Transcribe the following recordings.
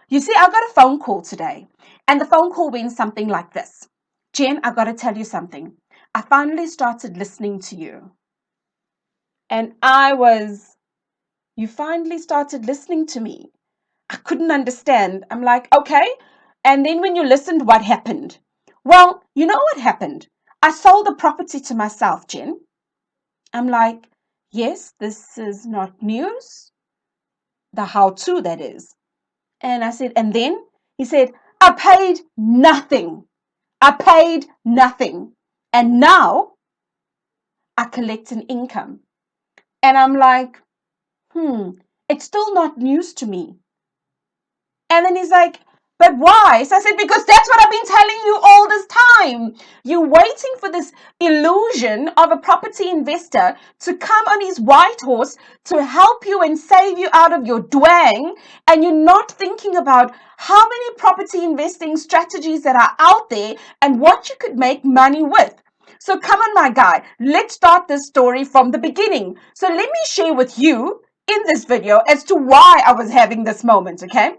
You see, I got a phone call today, and the phone call went something like this. Jen, I got to tell you something. I finally started listening to you. And you finally started listening to me. I couldn't understand. I'm like, okay. And then when you listened, what happened? Well, you know what happened? I sold the property to myself, Jen. I'm like, yes, this is not news. The how-to, that is. And I said, and then he said, I paid nothing. I paid nothing. And now I collect an income. And I'm like, it's still not news to me. And then he's like, but why? So I said, because that's what I've been telling you all this time. You're waiting for this illusion of a property investor to come on his white horse to help you and save you out of your dwang. And you're not thinking about how many property investing strategies that are out there and what you could make money with. So come on, my guy, let's start this story from the beginning. So let me share with you in this video as to why I was having this moment, okay?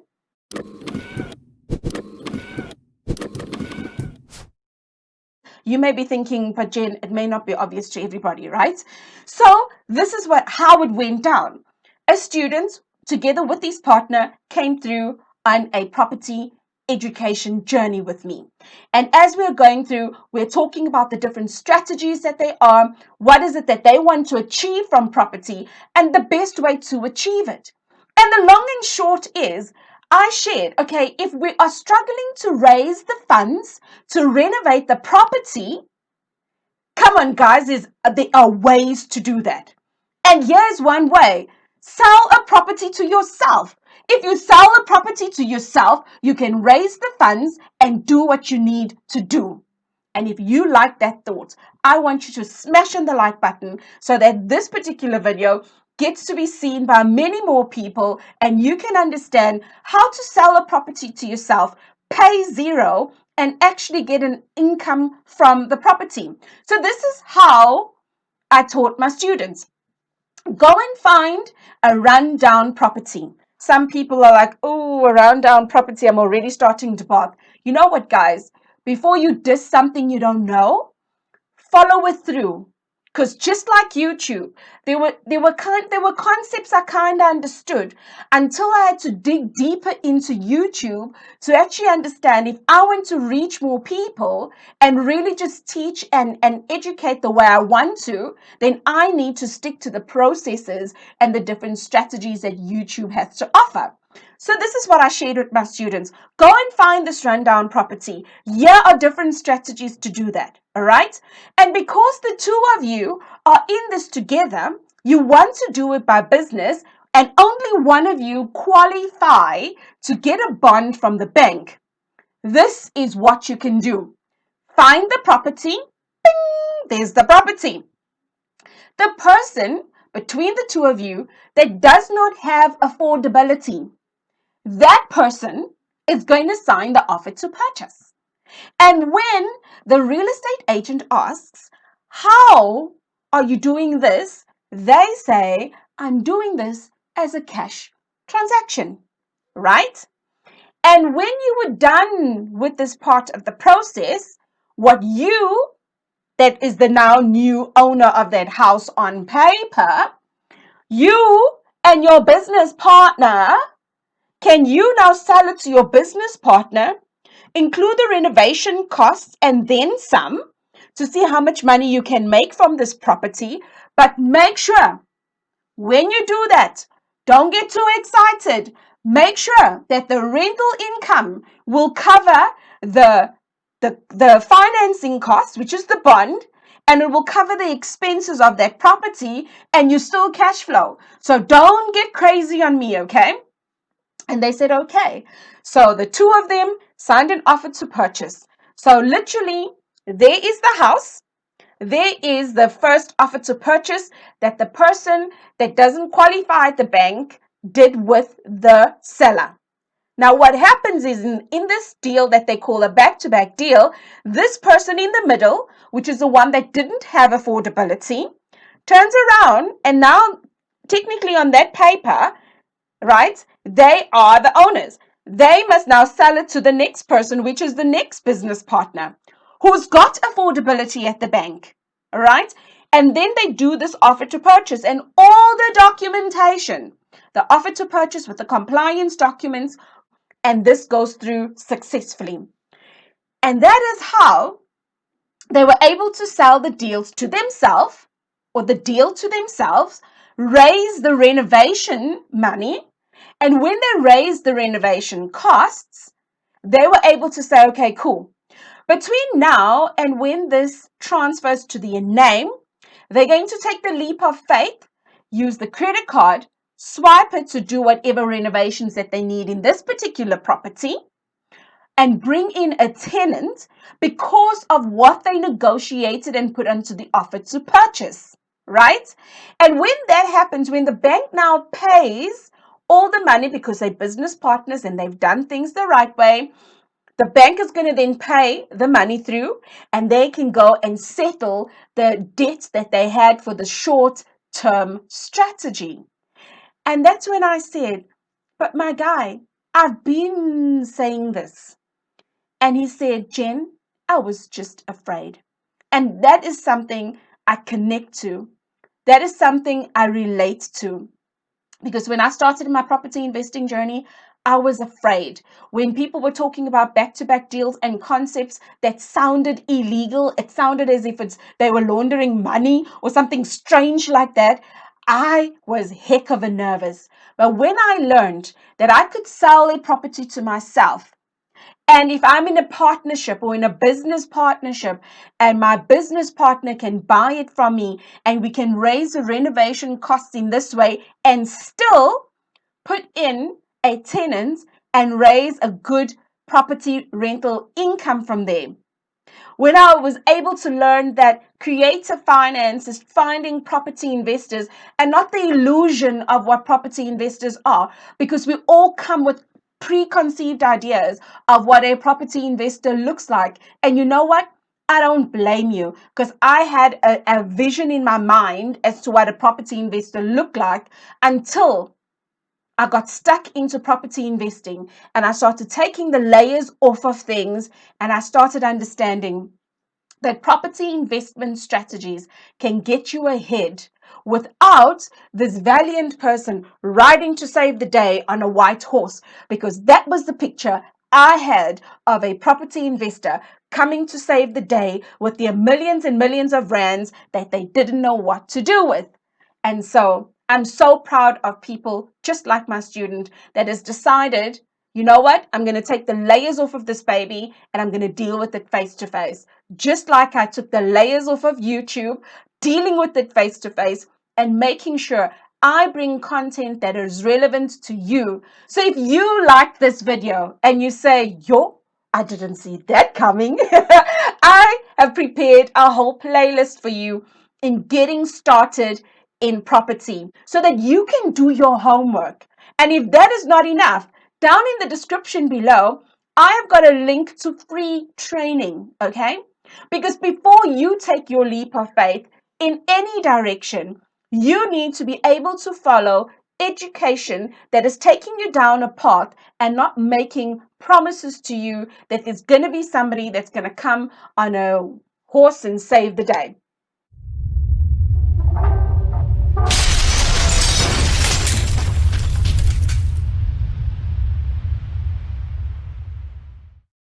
You may be thinking, but Jen, it may not be obvious to everybody, right? So this is how it went down. A student, together with his partner, came through on a property education journey with me. And as we're going through, we're talking about the different strategies that they are, what is it that they want to achieve from property, and the best way to achieve it. And the long and short is, I shared, okay, if we are struggling to raise the funds to renovate the property, come on, guys, there are ways to do that. And here's one way. Sell a property to yourself. If you sell a property to yourself, you can raise the funds and do what you need to do. And if you like that thought, I want you to smash on the like button so that this particular video gets to be seen by many more people and you can understand how to sell a property to yourself, pay zero, and actually get an income from the property. So this is how I taught my students. Go and find a rundown property. Some people are like, oh, a rundown property, I'm already starting to bark. You know what, guys? Before you diss something you don't know, follow it through. Because just like YouTube, there were concepts I kind of understood until I had to dig deeper into YouTube to actually understand if I want to reach more people and really just teach and educate the way I want to, then I need to stick to the processes and the different strategies that YouTube has to offer. So this is what I shared with my students. Go and find this rundown property. Here are different strategies to do that. All right. And because the two of you are in this together, you want to do it by business and only one of you qualify to get a bond from the bank. This is what you can do. Find the property. Bing, there's the property. The person between the two of you that does not have affordability, that person is going to sign the offer to purchase. And when the real estate agent asks, how are you doing this? They say, I'm doing this as a cash transaction, right? And when you were done with this part of the process, what you, that is the now new owner of that house on paper, you and your business partner, can you now sell it to your business partner, include the renovation costs and then some to see how much money you can make from this property? But make sure when you do that, don't get too excited. Make sure that the rental income will cover the financing costs, which is the bond, and it will cover the expenses of that property, and you still cash flow. So don't get crazy on me, okay? And they said, okay. So the two of them signed an offer to purchase. So literally, there is the house. There is the first offer to purchase that the person that doesn't qualify at the bank did with the seller. Now, what happens is in this deal that they call a back-to-back deal, this person in the middle, which is the one that didn't have affordability, turns around and now technically on that paper, right, they are the owners. They must now sell it to the next person, which is the next business partner who's got affordability at the bank. All right. And then they do this offer to purchase and all the documentation, the offer to purchase with the compliance documents, and this goes through successfully. And that is how they were able to sell the deals to themselves, or the deal to themselves, raise the renovation money. And when they raised the renovation costs, they were able to say, okay, cool. Between now and when this transfers to the name, they're going to take the leap of faith, use the credit card, swipe it to do whatever renovations that they need in this particular property, and bring in a tenant because of what they negotiated and put onto the offer to purchase, right? And when that happens, when the bank now pays all the money because they're business partners and they've done things the right way, the bank is going to then pay the money through and they can go and settle the debt that they had for the short term strategy. And that's when I said, but my guy, I've been saying this. And he said, Jen, I was just afraid. And that is something I connect to. That is something I relate to. Because when I started my property investing journey, I was afraid. When people were talking about back-to-back deals and concepts that sounded illegal, it sounded as if they were laundering money or something strange like that, I was heck of a nervous. But when I learned that I could sell a property to myself, and if I'm in a partnership or in a business partnership and my business partner can buy it from me and we can raise the renovation costs in this way and still put in a tenant and raise a good property rental income from there. When I was able to learn that creative finance is finding property investors and not the illusion of what property investors are, because we all come with preconceived ideas of what a property investor looks like. And you know what? I don't blame you, because I had a vision in my mind as to what a property investor looked like until I got stuck into property investing and I started taking the layers off of things and I started understanding that property investment strategies can get you ahead without this valiant person riding to save the day on a white horse, because that was the picture I had of a property investor coming to save the day with their millions and millions of rands that they didn't know what to do with. And so I'm so proud of people just like my student that has decided, you know what, I'm going to take the layers off of this baby and I'm going to deal with it face to face. Just like I took the layers off of YouTube, dealing with it face to face and making sure I bring content that is relevant to you. So if you like this video and you say, yo, I didn't see that coming, I have prepared a whole playlist for you in getting started in property so that you can do your homework. And if that is not enough, down in the description below, I have got a link to free training, okay? Because before you take your leap of faith in any direction, you need to be able to follow education that is taking you down a path and not making promises to you that there's going to be somebody that's going to come on a horse and save the day.